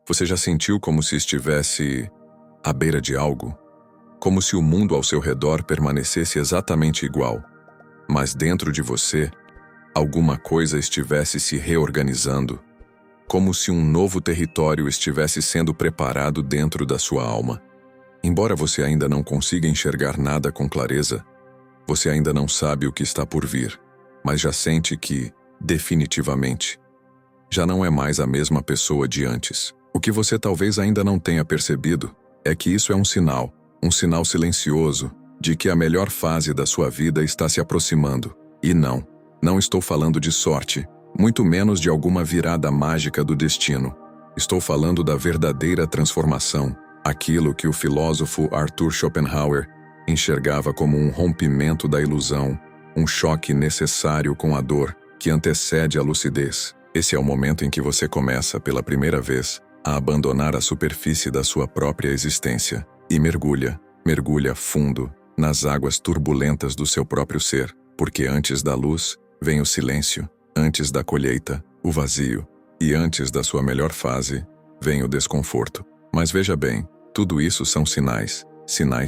Você já sentiu como se estivesse à beira de algo? Como se o mundo ao seu redor permanecesse exatamente igual, mas dentro de você, alguma coisa estivesse se reorganizando, como se um novo território estivesse sendo preparado dentro da sua alma. Embora você ainda não consiga enxergar nada com clareza, você ainda não sabe o que está por vir, mas já sente que, definitivamente, já não é mais a mesma pessoa de antes. O que você talvez ainda não tenha percebido é que isso é um sinal silencioso, de que a melhor fase da sua vida está se aproximando. E não estou falando de sorte, muito menos de alguma virada mágica do destino. Estou falando da verdadeira transformação, aquilo que o filósofo Arthur Schopenhauer enxergava como um rompimento da ilusão, um choque necessário com a dor que antecede a lucidez. Esse é o momento em que você começa, pela primeira vez, a abandonar a superfície da sua própria existência e mergulha fundo nas águas turbulentas do seu próprio ser, porque antes da luz vem o silêncio, antes da colheita, o vazio, e antes da sua melhor fase vem o desconforto. Mas veja bem, tudo isso são sinais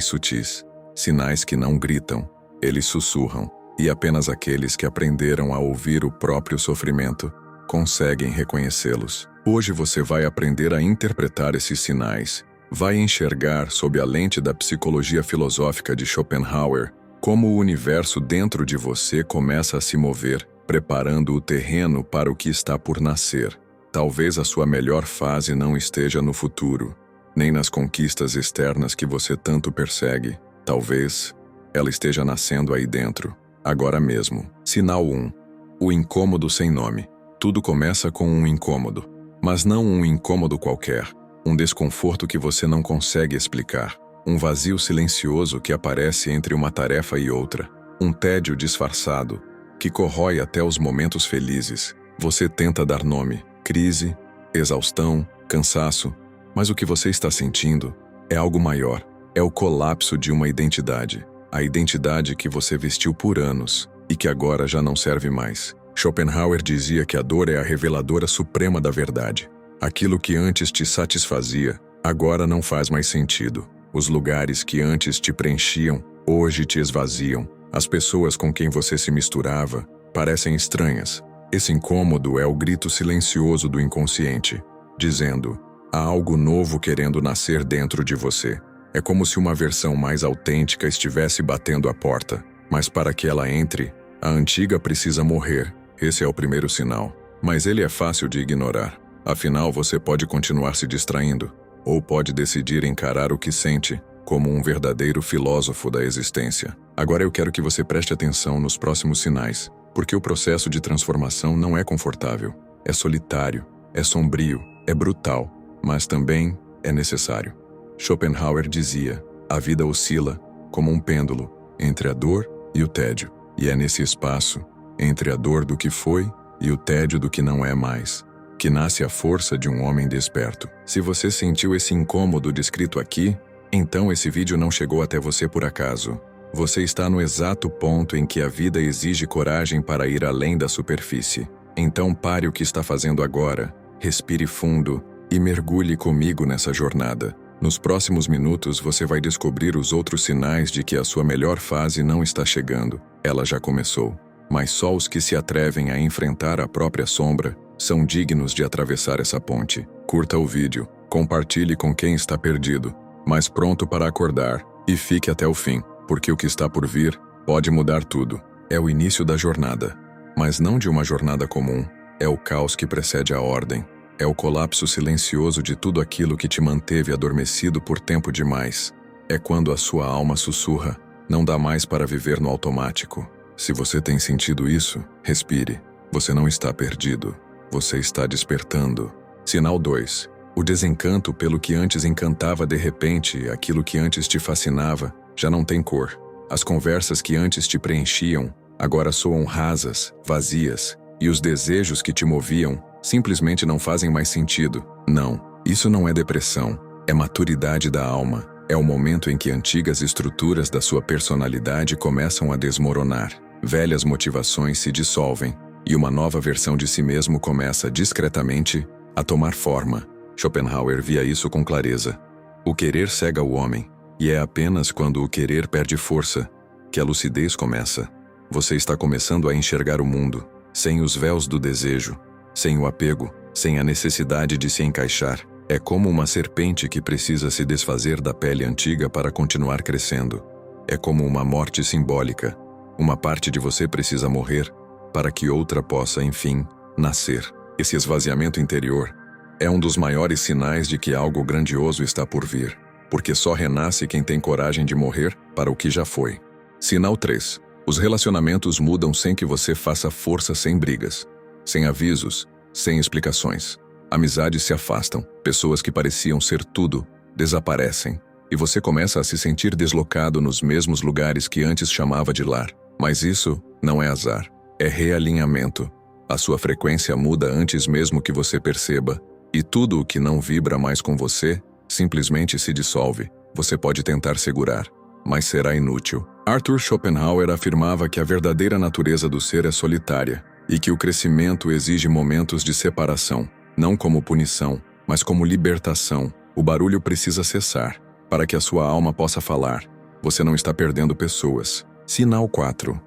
sutis, sinais que não gritam, eles sussurram, e apenas aqueles que aprenderam a ouvir o próprio sofrimento conseguem reconhecê-los. Hoje você vai aprender a interpretar esses sinais, vai enxergar sob a lente da psicologia filosófica de Schopenhauer como o universo dentro de você começa a se mover, preparando o terreno para o que está por nascer. Talvez a sua melhor fase não esteja no futuro, nem nas conquistas externas que você tanto persegue. Talvez ela esteja nascendo aí dentro, agora mesmo. Sinal 1. O incômodo sem nome. Tudo começa com um incômodo, mas não um incômodo qualquer, um desconforto que você não consegue explicar, um vazio silencioso que aparece entre uma tarefa e outra, um tédio disfarçado que corrói até os momentos felizes. Você tenta dar nome, crise, exaustão, cansaço, mas o que você está sentindo é algo maior, é o colapso de uma identidade, a identidade que você vestiu por anos e que agora já não serve mais. Schopenhauer dizia que a dor é a reveladora suprema da verdade. Aquilo que antes te satisfazia, agora não faz mais sentido. Os lugares que antes te preenchiam, hoje te esvaziam. As pessoas com quem você se misturava parecem estranhas. Esse incômodo é o grito silencioso do inconsciente, dizendo: há algo novo querendo nascer dentro de você. É como se uma versão mais autêntica estivesse batendo a porta, mas para que ela entre, a antiga precisa morrer. Esse é o primeiro sinal, mas ele é fácil de ignorar. Afinal, você pode continuar se distraindo, ou pode decidir encarar o que sente como um verdadeiro filósofo da existência. Agora eu quero que você preste atenção nos próximos sinais, porque o processo de transformação não é confortável, é solitário, é sombrio, é brutal, mas também é necessário. Schopenhauer dizia: a vida oscila como um pêndulo entre a dor e o tédio, e é nesse espaço, entre a dor do que foi e o tédio do que não é mais, que nasce a força de um homem desperto. Se você sentiu esse incômodo descrito aqui, então esse vídeo não chegou até você por acaso. Você está no exato ponto em que a vida exige coragem para ir além da superfície. Então pare o que está fazendo agora, respire fundo e mergulhe comigo nessa jornada. Nos próximos minutos você vai descobrir os outros sinais de que a sua melhor fase não está chegando. Ela já começou. Mas só os que se atrevem a enfrentar a própria sombra são dignos de atravessar essa ponte. Curta o vídeo, compartilhe com quem está perdido, mas pronto para acordar, e fique até o fim, porque o que está por vir pode mudar tudo. É o início da jornada, mas não de uma jornada comum. É o caos que precede a ordem. É o colapso silencioso de tudo aquilo que te manteve adormecido por tempo demais. É quando a sua alma sussurra: não dá mais para viver no automático. Se você tem sentido isso, respire. Você não está perdido. Você está despertando. Sinal 2. O desencanto pelo que antes encantava de repente, aquilo que antes te fascinava, já não tem cor. As conversas que antes te preenchiam, agora soam rasas, vazias, e os desejos que te moviam simplesmente não fazem mais sentido. Não, isso não é depressão, é maturidade da alma. É o momento em que antigas estruturas da sua personalidade começam a desmoronar. Velhas motivações se dissolvem, e uma nova versão de si mesmo começa discretamente a tomar forma. Schopenhauer via isso com clareza. O querer cega o homem, e é apenas quando o querer perde força que a lucidez começa. Você está começando a enxergar o mundo, sem os véus do desejo, sem o apego, sem a necessidade de se encaixar. É como uma serpente que precisa se desfazer da pele antiga para continuar crescendo. É como uma morte simbólica. Uma parte de você precisa morrer para que outra possa, enfim, nascer. Esse esvaziamento interior é um dos maiores sinais de que algo grandioso está por vir, porque só renasce quem tem coragem de morrer para o que já foi. Sinal 3. Os relacionamentos mudam sem que você faça força, sem brigas, sem avisos, sem explicações. Amizades se afastam, pessoas que pareciam ser tudo desaparecem, e você começa a se sentir deslocado nos mesmos lugares que antes chamava de lar. Mas isso não é azar, é realinhamento. A sua frequência muda antes mesmo que você perceba, e tudo o que não vibra mais com você simplesmente se dissolve. Você pode tentar segurar, mas será inútil. Arthur Schopenhauer afirmava que a verdadeira natureza do ser é solitária, e que o crescimento exige momentos de separação, não como punição, mas como libertação. O barulho precisa cessar, para que a sua alma possa falar. Você não está perdendo pessoas. Sinal 4.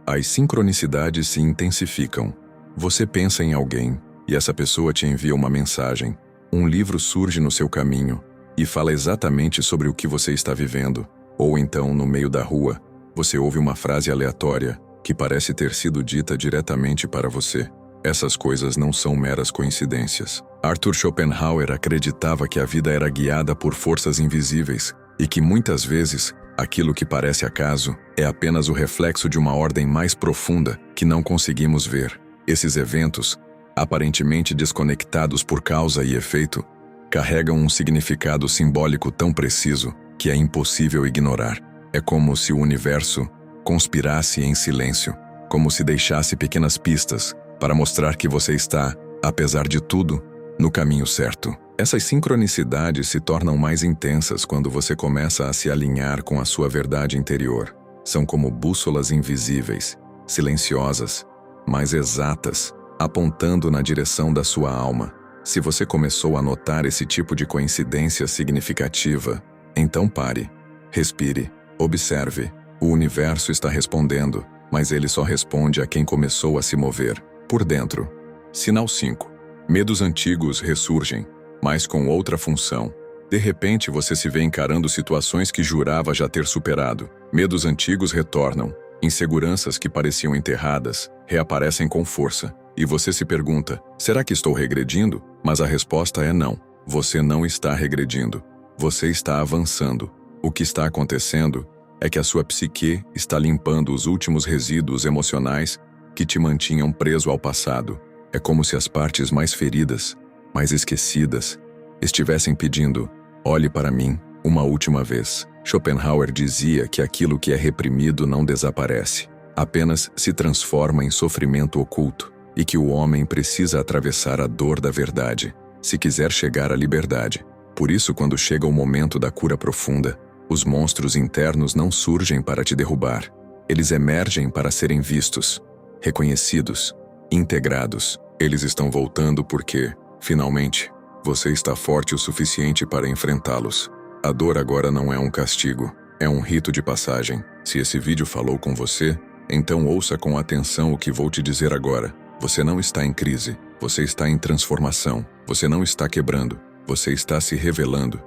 As sincronicidades se intensificam. Você pensa em alguém, e essa pessoa te envia uma mensagem. Um livro surge no seu caminho, e fala exatamente sobre o que você está vivendo. Ou então, no meio da rua, você ouve uma frase aleatória, que parece ter sido dita diretamente para você. Essas coisas não são meras coincidências. Arthur Schopenhauer acreditava que a vida era guiada por forças invisíveis e que muitas vezes aquilo que parece acaso é apenas o reflexo de uma ordem mais profunda que não conseguimos ver. Esses eventos, aparentemente desconectados por causa e efeito, carregam um significado simbólico tão preciso que é impossível ignorar. É como se o universo conspirasse em silêncio, como se deixasse pequenas pistas para mostrar que você está, apesar de tudo, no caminho certo. Essas sincronicidades se tornam mais intensas quando você começa a se alinhar com a sua verdade interior. São como bússolas invisíveis, silenciosas, mas exatas, apontando na direção da sua alma. Se você começou a notar esse tipo de coincidência significativa, então pare, respire, observe. O universo está respondendo, mas ele só responde a quem começou a se mover por dentro. Sinal 5. Medos antigos ressurgem, mas com outra função. De repente você se vê encarando situações que jurava já ter superado. Medos antigos retornam. Inseguranças que pareciam enterradas reaparecem com força. E você se pergunta, será que estou regredindo? Mas a resposta é não. Você não está regredindo. Você está avançando. O que está acontecendo é que a sua psique está limpando os últimos resíduos emocionais que te mantinham preso ao passado. É como se as partes mais feridas, mais esquecidas, estivessem pedindo, olhe para mim, uma última vez. Schopenhauer dizia que aquilo que é reprimido não desaparece, apenas se transforma em sofrimento oculto, e que o homem precisa atravessar a dor da verdade, se quiser chegar à liberdade. Por isso, quando chega o momento da cura profunda, os monstros internos não surgem para te derrubar. Eles emergem para serem vistos, reconhecidos, integrados. Eles estão voltando porque, finalmente, você está forte o suficiente para enfrentá-los. A dor agora não é um castigo, é um rito de passagem. Se esse vídeo falou com você, então ouça com atenção o que vou te dizer agora. Você não está em crise, você está em transformação. Você não está quebrando, você está se revelando.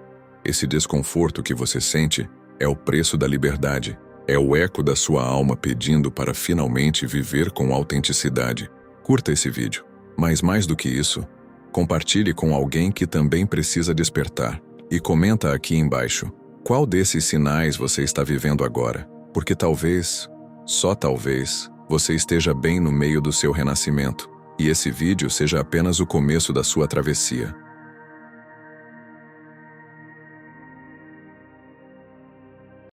Esse desconforto que você sente é o preço da liberdade. É o eco da sua alma pedindo para finalmente viver com autenticidade. Curta esse vídeo. Mas mais do que isso, compartilhe com alguém que também precisa despertar. E comenta aqui embaixo, qual desses sinais você está vivendo agora? Porque talvez, só talvez, você esteja bem no meio do seu renascimento. E esse vídeo seja apenas o começo da sua travessia.